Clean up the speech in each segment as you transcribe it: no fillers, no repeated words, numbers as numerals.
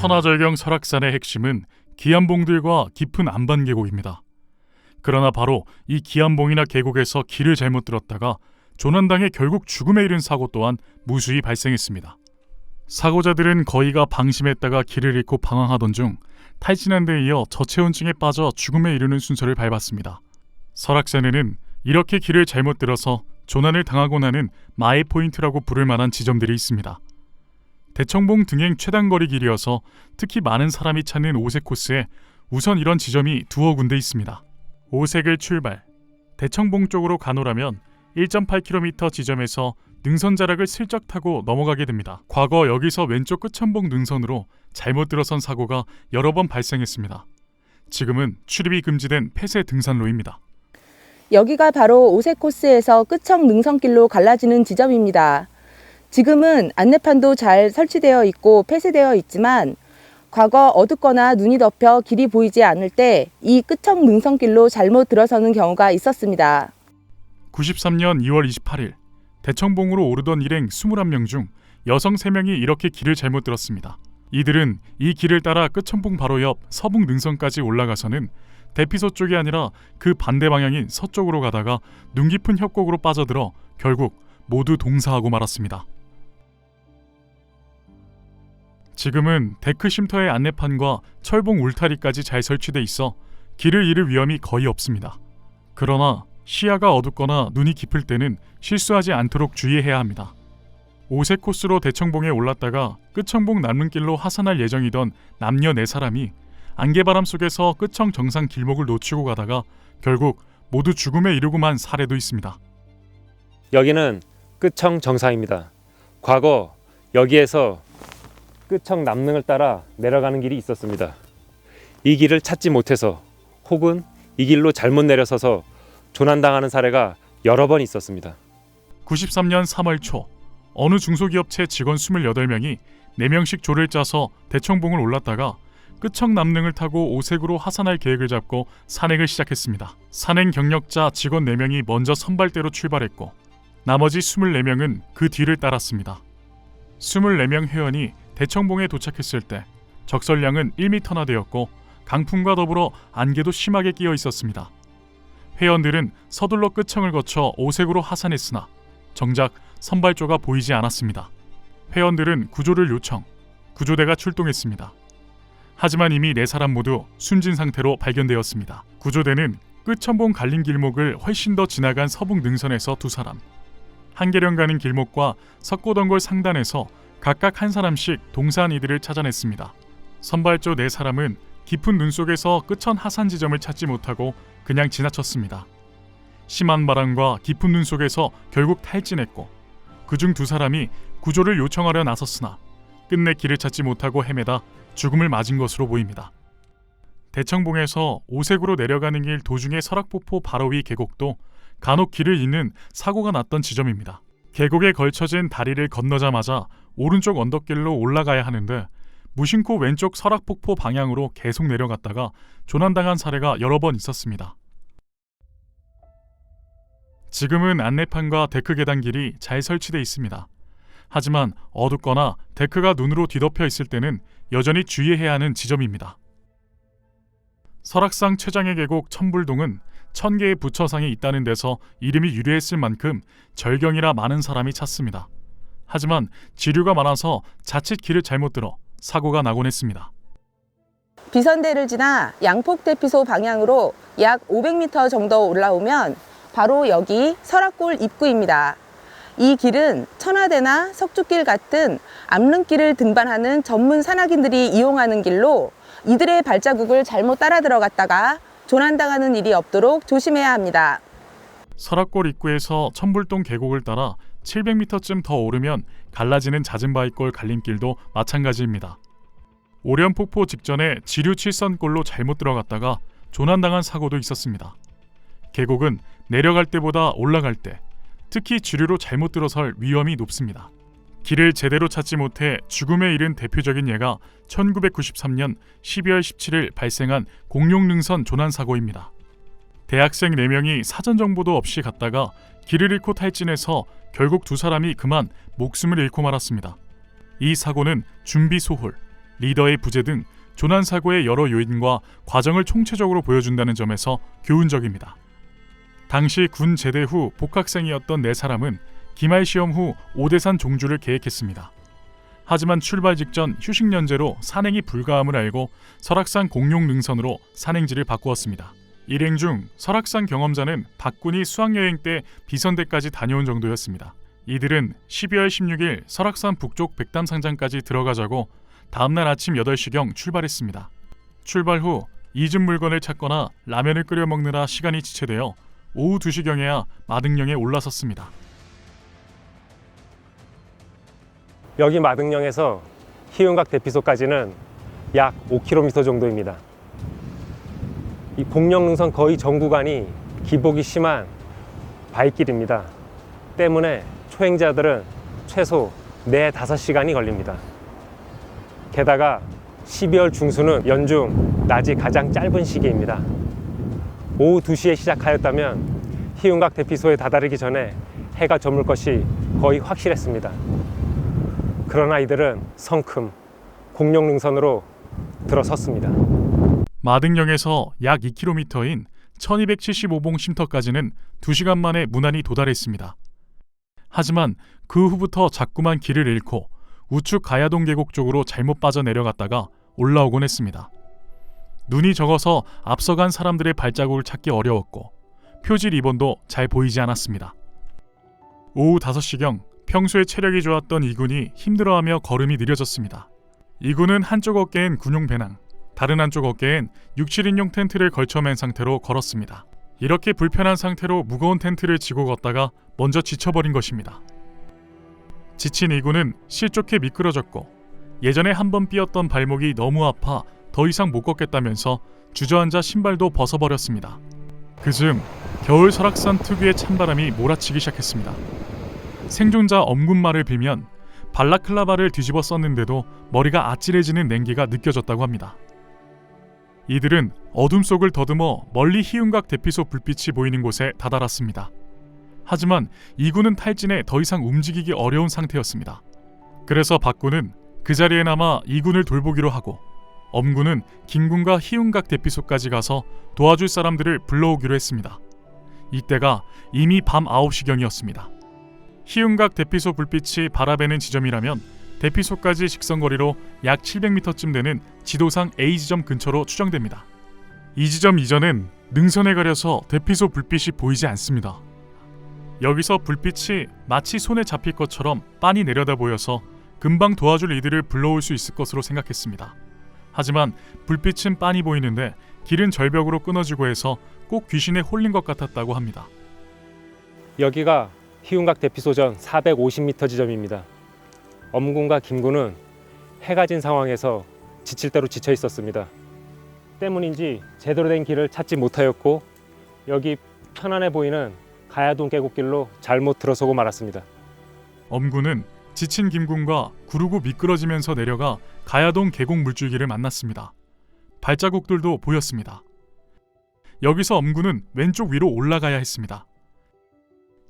천하절경 설악산의 핵심은 기암봉들과 깊은 안반 계곡입니다. 그러나 바로 이 기암봉이나 계곡에서 길을 잘못 들었다가 조난당해 결국 죽음에 이른 사고 또한 무수히 발생했습니다. 사고자들은 거의가 방심했다가 길을 잃고 방황하던 중 탈진한 데 이어 저체온증에 빠져 죽음에 이르는 순서를 밟았습니다. 설악산에는 이렇게 길을 잘못 들어서 조난을 당하고 나는 마의 포인트라고 부를 만한 지점들이 있습니다. 대청봉 등행 최단거리 길이어서 특히 많은 사람이 찾는 오색 코스에 우선 이런 지점이 두어 군데 있습니다. 오색을 출발, 대청봉 쪽으로 가노라면 1.8km 지점에서 능선 자락을 슬쩍 타고 넘어가게 됩니다. 과거 여기서 왼쪽 끝천봉 능선으로 잘못 들어선 사고가 여러 번 발생했습니다. 지금은 출입이 금지된 폐쇄 등산로입니다. 여기가 바로 오색 코스에서 끝청 능선길로 갈라지는 지점입니다. 지금은 안내판도 잘 설치되어 있고 폐쇄되어 있지만 과거 어둡거나 눈이 덮여 길이 보이지 않을 때 이 끝청 능선길로 잘못 들어서는 경우가 있었습니다. 93년 2월 28일 대청봉으로 오르던 일행 21명 중 여성 3명이 이렇게 길을 잘못 들었습니다. 이들은 이 길을 따라 끝천봉 바로 옆 서북 능선까지 올라가서는 대피소 쪽이 아니라 그 반대 방향인 서쪽으로 가다가 눈 깊은 협곡으로 빠져들어 결국 모두 동사하고 말았습니다. 지금은 데크 쉼터의 안내판과 철봉 울타리까지 잘 설치돼 있어 길을 잃을 위험이 거의 없습니다. 그러나 시야가 어둡거나 눈이 깊을 때는 실수하지 않도록 주의해야 합니다. 오색 코스로 대청봉에 올랐다가 끝청봉 남른길로 하산할 예정이던 남녀 4사람이 안개바람 속에서 끝청 정상 길목을 놓치고 가다가 결국 모두 죽음에 이르고만 사례도 있습니다. 여기는 끝청 정상입니다. 과거 여기에서 끝청 남릉을 따라 내려가는 길이 있었습니다. 이 길을 찾지 못해서 혹은 이 길로 잘못 내려서서 조난당하는 사례가 여러 번 있었습니다. 93년 3월 초 어느 중소기업체 직원 28명이 4명씩 조를 짜서 대청봉을 올랐다가 끝청 남릉을 타고 오색으로 하산할 계획을 잡고 산행을 시작했습니다. 산행 경력자 직원 4명이 먼저 선발대로 출발했고 나머지 24명은 그 뒤를 따랐습니다. 24명 회원이 대청봉에 도착했을 때 적설량은 1m나 되었고 강풍과 더불어 안개도 심하게 끼어 있었습니다. 회원들은 서둘러 끝청을 거쳐 오색으로 하산했으나 정작 선발조가 보이지 않았습니다. 회원들은 구조를 요청, 구조대가 출동했습니다. 하지만 이미 4사람 모두 숨진 상태로 발견되었습니다. 구조대는 끝천봉 갈린 길목을 훨씬 더 지나간 서북 능선에서 2사람, 한계령 가는 길목과 석고덩굴 상단에서 각각 한 사람씩 동사한 이들을 찾아냈습니다. 선발조 4사람은 깊은 눈 속에서 끝천 하산 지점을 찾지 못하고 그냥 지나쳤습니다. 심한 바람과 깊은 눈 속에서 결국 탈진했고 그중 2사람이 구조를 요청하려 나섰으나 끝내 길을 찾지 못하고 헤매다 죽음을 맞은 것으로 보입니다. 대청봉에서 오색으로 내려가는 길 도중의 설악폭포 바로 위 계곡도 간혹 길을 잃는 사고가 났던 지점입니다. 계곡에 걸쳐진 다리를 건너자마자 오른쪽 언덕길로 올라가야 하는데 무심코 왼쪽 설악폭포 방향으로 계속 내려갔다가 조난당한 사례가 여러 번 있었습니다. 지금은 안내판과 데크 계단길이 잘 설치돼 있습니다. 하지만 어둡거나 데크가 눈으로 뒤덮여 있을 때는 여전히 주의해야 하는 지점입니다. 설악산 최장의 계곡 천불동은 1000개의 부처상이 있다는 데서 이름이 유래했을 만큼 절경이라 많은 사람이 찾습니다. 하지만 지류가 많아서 자칫 길을 잘못 들어 사고가 나곤 했습니다. 비선대를 지나 양폭대피소 방향으로 약 500m 정도 올라오면 바로 여기 설악골 입구입니다. 이 길은 천하대나 석주길 같은 암릉길을 등반하는 전문 산악인들이 이용하는 길로 이들의 발자국을 잘못 따라 들어갔다가 조난당하는 일이 없도록 조심해야 합니다. 설악골 입구에서 천불동 계곡을 따라 700m쯤 더 오르면 갈라지는 잦은바위골 갈림길도 마찬가지입니다. 오련폭포 직전에 지류 7선골로 잘못 들어갔다가 조난당한 사고도 있었습니다. 계곡은 내려갈 때보다 올라갈 때 특히 지류로 잘못 들어설 위험이 높습니다. 길을 제대로 찾지 못해 죽음에 이른 대표적인 예가 1993년 12월 17일 발생한 공룡능선 조난사고입니다. 대학생 4명이 사전 정보도 없이 갔다가 길을 잃고 탈진해서 결국 2사람이 그만 목숨을 잃고 말았습니다. 이 사고는 준비 소홀, 리더의 부재 등 조난 사고의 여러 요인과 과정을 총체적으로 보여준다는 점에서 교훈적입니다. 당시 군 제대 후 복학생이었던 4사람은 기말 시험 후 오대산 종주를 계획했습니다. 하지만 출발 직전 휴식 연재로 산행이 불가함을 알고 설악산 공룡 능선으로 산행지를 바꾸었습니다. 일행 중 설악산 경험자는 박군이 수학여행 때 비선대까지 다녀온 정도였습니다. 이들은 12월 16일 설악산 북쪽 백담상장까지 들어가자고 다음날 아침 8시경 출발했습니다. 출발 후 잊은 물건을 찾거나 라면을 끓여 먹느라 시간이 지체되어 오후 2시경에야 마등령에 올라섰습니다. 여기 마등령에서 희운각 대피소까지는 약 5km 정도입니다. 이 공룡능선 거의 전 구간이 기복이 심한 바위길입니다. 때문에 초행자들은 최소 4-5시간이 걸립니다. 게다가 12월 중순은 연중 낮이 가장 짧은 시기입니다. 오후 2시에 시작하였다면 희운각 대피소에 다다르기 전에 해가 저물 것이 거의 확실했습니다. 그러나 이들은 성큼 공룡능선으로 들어섰습니다. 마등령에서 약 2km인 1275봉 쉼터까지는 2시간 만에 무난히 도달했습니다. 하지만 그 후부터 자꾸만 길을 잃고 우측 가야동 계곡 쪽으로 잘못 빠져 내려갔다가 올라오곤 했습니다. 눈이 적어서 앞서간 사람들의 발자국을 찾기 어려웠고 표지 리본도 잘 보이지 않았습니다. 오후 5시경 평소에 체력이 좋았던 이군이 힘들어하며 걸음이 느려졌습니다. 이군은 한쪽 어깨엔 군용 배낭, 다른 한쪽 어깨엔 6-7인용 텐트를 걸쳐맨 상태로 걸었습니다. 이렇게 불편한 상태로 무거운 텐트를 지고 걷다가 먼저 지쳐버린 것입니다. 지친 이군은 실족해 미끄러졌고 예전에 한번 삐었던 발목이 너무 아파 더 이상 못 걷겠다면서 주저앉아 신발도 벗어버렸습니다. 그즈음 겨울 설악산 특유의 찬바람이 몰아치기 시작했습니다. 생존자 엄군말을 빌면 발라클라바를 뒤집어 썼는데도 머리가 아찔해지는 냉기가 느껴졌다고 합니다. 이들은 어둠 속을 더듬어 멀리 희운각 대피소 불빛이 보이는 곳에 다다랐습니다. 하지만 이군은 탈진해 더 이상 움직이기 어려운 상태였습니다. 그래서 박군은 그 자리에 남아 이군을 돌보기로 하고 엄군은 김군과 희운각 대피소까지 가서 도와줄 사람들을 불러오기로 했습니다. 이때가 이미 밤 9시경이었습니다. 희운각 대피소 불빛이 바라보는 지점이라면 대피소까지 직선거리로 약 700m쯤 되는 지도상 A지점 근처로 추정됩니다. 이 지점 이전은 능선에 가려서 대피소 불빛이 보이지 않습니다. 여기서 불빛이 마치 손에 잡힐 것처럼 빤히 내려다 보여서 금방 도와줄 이들을 불러올 수 있을 것으로 생각했습니다. 하지만 불빛은 빤히 보이는데 길은 절벽으로 끊어지고 해서 꼭 귀신에 홀린 것 같았다고 합니다. 여기가 희운각 대피소 전 450m 지점입니다. 엄군과 김군은 해가 진 상황에서 지칠 대로 지쳐 있었습니다. 때문인지 제대로 된 길을 찾지 못하였고 여기 편안해 보이는 가야동 계곡길로 잘못 들어서고 말았습니다. 엄군은 지친 김군과 구르고 미끄러지면서 내려가 가야동 계곡 물줄기를 만났습니다. 발자국들도 보였습니다. 여기서 엄군은 왼쪽 위로 올라가야 했습니다.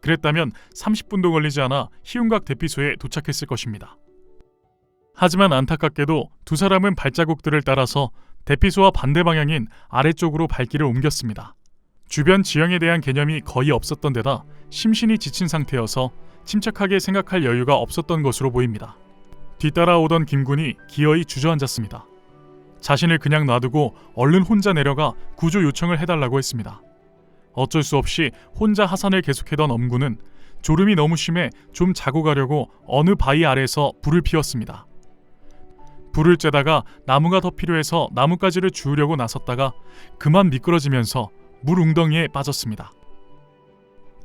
그랬다면 30분도 걸리지 않아 희운각 대피소에 도착했을 것입니다. 하지만 안타깝게도 두 사람은 발자국들을 따라서 대피소와 반대 방향인 아래쪽으로 발길을 옮겼습니다. 주변 지형에 대한 개념이 거의 없었던 데다 심신이 지친 상태여서 침착하게 생각할 여유가 없었던 것으로 보입니다. 뒤따라오던 김군이 기어이 주저앉았습니다. 자신을 그냥 놔두고 얼른 혼자 내려가 구조 요청을 해달라고 했습니다. 어쩔 수 없이 혼자 하산을 계속하던 엄군은 졸음이 너무 심해 좀 자고 가려고 어느 바위 아래에서 불을 피웠습니다. 불을 쬐다가 나무가 더 필요해서 나뭇가지를 주우려고 나섰다가 그만 미끄러지면서 물 웅덩이에 빠졌습니다.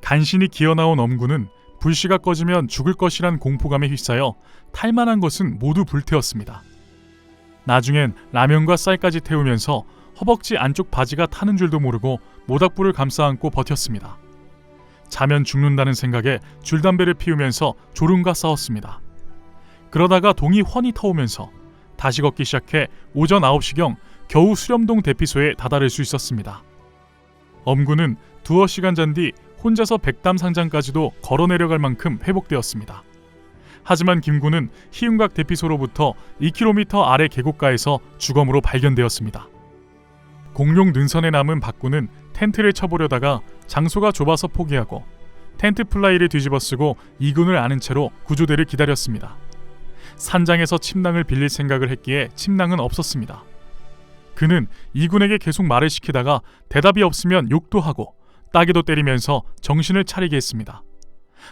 간신히 기어나온 엄군은 불씨가 꺼지면 죽을 것이란 공포감에 휩싸여 탈만한 것은 모두 불태웠습니다. 나중엔 라면과 쌀까지 태우면서 허벅지 안쪽 바지가 타는 줄도 모르고 모닥불을 감싸 안고 버텼습니다. 자면 죽는다는 생각에 줄담배를 피우면서 졸음과 싸웠습니다. 그러다가 동이 훤히 터오면서 다시 걷기 시작해 오전 9시경 겨우 수렴동 대피소에 다다를 수 있었습니다. 엄군은 두어 시간 잔 뒤 혼자서 백담상장까지도 걸어 내려갈 만큼 회복되었습니다. 하지만 김군은 희운각 대피소로부터 2km 아래 계곡가에서 주검으로 발견되었습니다. 공룡 능선에 남은 박군은 텐트를 쳐보려다가 장소가 좁아서 포기하고 텐트 플라이를 뒤집어쓰고 이군을 아는 채로 구조대를 기다렸습니다. 산장에서 침낭을 빌릴 생각을 했기에 침낭은 없었습니다. 그는 이군에게 계속 말을 시키다가 대답이 없으면 욕도 하고 따귀도 때리면서 정신을 차리게 했습니다.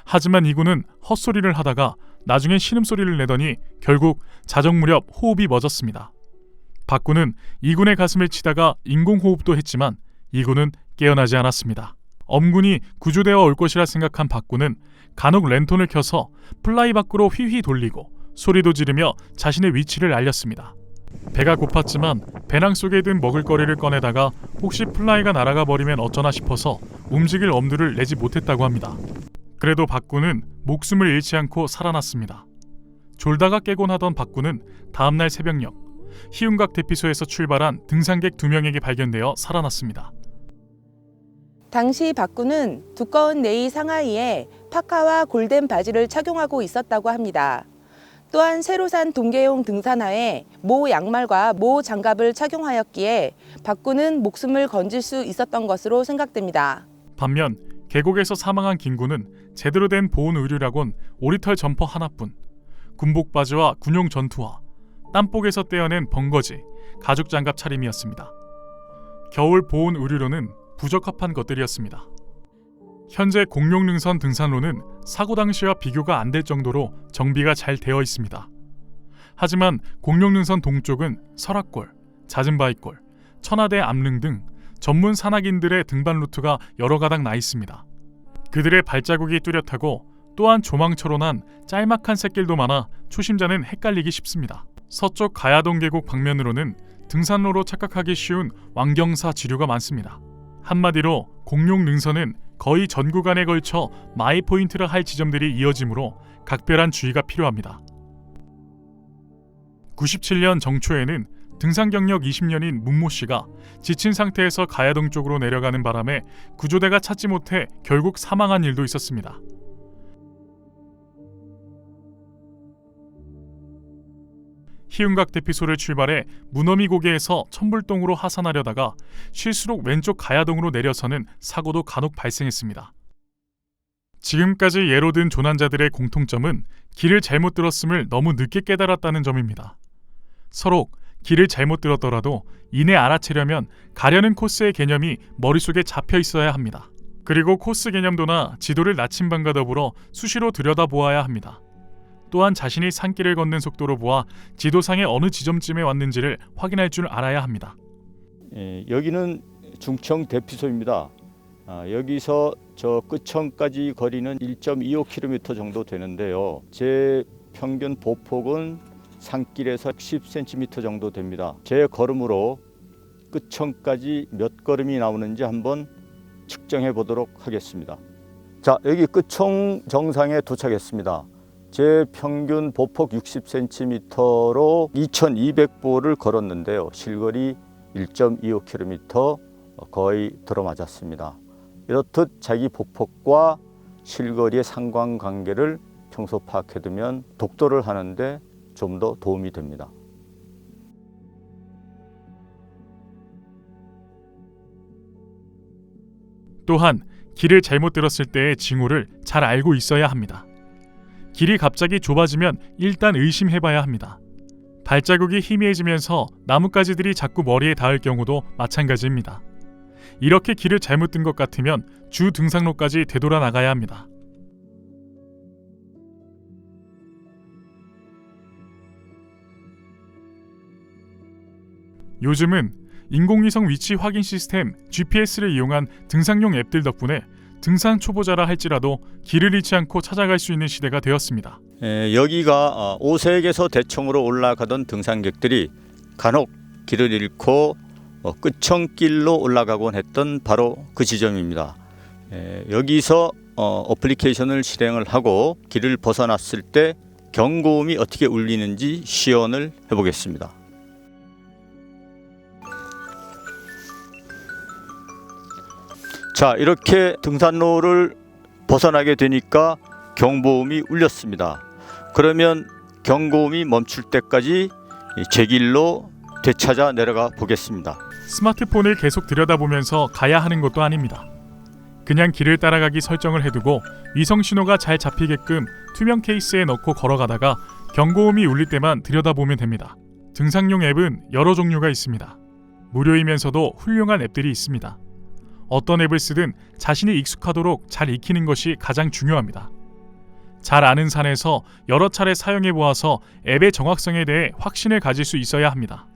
하지만 이군은 헛소리를 하다가 나중엔 신음소리를 내더니 결국 자정 무렵 호흡이 멎었습니다. 박군은 이군의 가슴을 치다가 인공호흡도 했지만 이군은 깨어나지 않았습니다. 엄군이 구조대와 올 것이라 생각한 박군은 간혹 랜턴을 켜서 플라이 밖으로 휘휘 돌리고 소리도 지르며 자신의 위치를 알렸습니다. 배가 고팠지만 배낭 속에 든 먹을거리를 꺼내다가 혹시 플라이가 날아가 버리면 어쩌나 싶어서 움직일 엄두를 내지 못했다고 합니다. 그래도 박군은 목숨을 잃지 않고 살아났습니다. 졸다가 깨곤 하던 박군은 다음날 새벽녘 희운각 대피소에서 출발한 등산객 2명에게 발견되어 살아났습니다. 당시 박군은 두꺼운 네이 상하이에 파카와 골덴 바지를 착용하고 있었다고 합니다. 또한 새로 산 동계용 등산화에 모 양말과 모 장갑을 착용하였기에 박군은 목숨을 건질 수 있었던 것으로 생각됩니다. 반면 계곡에서 사망한 김군은 제대로 된 보온 의류라곤 오리털 점퍼 하나뿐, 군복 바지와 군용 전투화, 땀복에서 떼어낸 벙거지, 가죽 장갑 차림이었습니다. 겨울 보온 의류로는 부적합한 것들이었습니다. 현재 공룡능선 등산로는 사고 당시와 비교가 안 될 정도로 정비가 잘 되어 있습니다. 하지만 공룡능선 동쪽은 설악골, 잦은바위골, 천하대 암릉 등 전문 산악인들의 등반 루트가 여러 가닥 나 있습니다. 그들의 발자국이 뚜렷하고 또한 조망처럼 짤막한 샛길도 많아 초심자는 헷갈리기 쉽습니다. 서쪽 가야동 계곡 방면으로는 등산로로 착각하기 쉬운 왕경사 지류가 많습니다. 한마디로 공룡 능선은 거의 전 구간에 걸쳐 마이 포인트라 할 지점들이 이어지므로 각별한 주의가 필요합니다. 97년 정초에는 등산 경력 20년인 문모 씨가 지친 상태에서 가야동 쪽으로 내려가는 바람에 구조대가 찾지 못해 결국 사망한 일도 있었습니다. 희운각 대피소를 출발해 무너미 고개에서 천불동으로 하산하려다가 실수록 왼쪽 가야동으로 내려서는 사고도 간혹 발생했습니다. 지금까지 예로 든 조난자들의 공통점은 길을 잘못 들었음을 너무 늦게 깨달았다는 점입니다. 서로 길을 잘못 들었더라도 이내 알아채려면 가려는 코스의 개념이 머릿속에 잡혀 있어야 합니다. 그리고 코스 개념도나 지도를 나침반과 더불어 수시로 들여다보아야 합니다. 또한 자신이 산길을 걷는 속도로 보아 지도상의 어느 지점쯤에 왔는지를 확인할 줄 알아야 합니다. 여기는 중청 대피소입니다. 여기서 저 끝청까지 거리는 1.25km 정도 되는데요. 제 평균 보폭은 산길에서 10cm 정도 됩니다. 제 걸음으로 끝청까지 몇 걸음이 나오는지 한번 측정해 보도록 하겠습니다. 자, 여기 끝청 정상에 도착했습니다. 제 평균 보폭 60cm로 2200보를 걸었는데요. 실거리 1.25km 거의 들어맞았습니다. 이렇듯 자기 보폭과 실거리의 상관관계를 평소 파악해두면 독도를 하는데 좀 더 도움이 됩니다. 또한 길을 잘못 들었을 때의 징후를 잘 알고 있어야 합니다. 길이 갑자기 좁아지면 일단 의심해봐야 합니다. 발자국이 희미해지면서 나뭇가지들이 자꾸 머리에 닿을 경우도 마찬가지입니다. 이렇게 길을 잘못 든 것 같으면 주 등산로까지 되돌아 나가야 합니다. 요즘은 인공위성 위치 확인 시스템 GPS를 이용한 등산용 앱들 덕분에 등산 초보자라 할지라도 길을 잃지 않고 찾아갈 수 있는 시대가 되었습니다. 여기가 오색에서 대청으로 올라가던 등산객들이 간혹 길을 잃고 끝청길로 올라가곤 했던 바로 그 지점입니다. 여기서 어플리케이션을 실행을 하고 길을 벗어났을 때 경고음이 어떻게 울리는지 시연을 해보겠습니다. 자, 이렇게 등산로를 벗어나게 되니까 경보음이 울렸습니다. 그러면 경고음이 멈출 때까지 제 길로 되찾아 내려가 보겠습니다. 스마트폰을 계속 들여다보면서 가야 하는 것도 아닙니다. 그냥 길을 따라가기 설정을 해두고 위성 신호가 잘 잡히게끔 투명 케이스에 넣고 걸어가다가 경고음이 울릴 때만 들여다보면 됩니다. 등산용 앱은 여러 종류가 있습니다. 무료이면서도 훌륭한 앱들이 있습니다. 어떤 앱을 쓰든 자신이 익숙하도록 잘 익히는 것이 가장 중요합니다. 잘 아는 산에서 여러 차례 사용해 보아서 앱의 정확성에 대해 확신을 가질 수 있어야 합니다.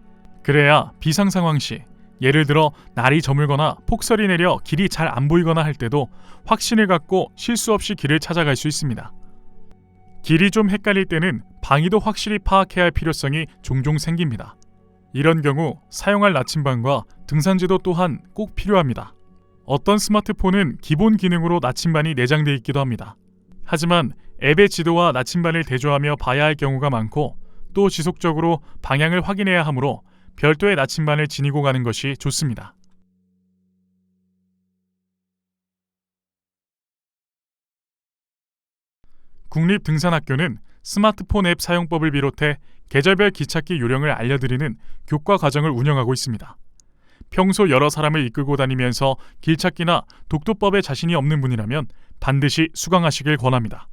그래야 비상 상황 시, 예를 들어 날이 저물거나 폭설이 내려 길이 잘 안 보이거나 할 때도 확신을 갖고 실수 없이 길을 찾아갈 수 있습니다. 길이 좀 헷갈릴 때는 방위도 확실히 파악해야 할 필요성이 종종 생깁니다. 이런 경우 사용할 나침반과 등산지도 또한 꼭 필요합니다. 어떤 스마트폰은 기본 기능으로 나침반이 내장되어 있기도 합니다. 하지만 앱의 지도와 나침반을 대조하며 봐야 할 경우가 많고 또 지속적으로 방향을 확인해야 하므로 별도의 나침반을 지니고 가는 것이 좋습니다. 국립등산학교는 스마트폰 앱 사용법을 비롯해 계절별 기찻길 요령을 알려드리는 교과 과정을 운영하고 있습니다. 평소 여러 사람을 이끌고 다니면서 길 찾기나 독도법에 자신이 없는 분이라면 반드시 수강하시길 권합니다.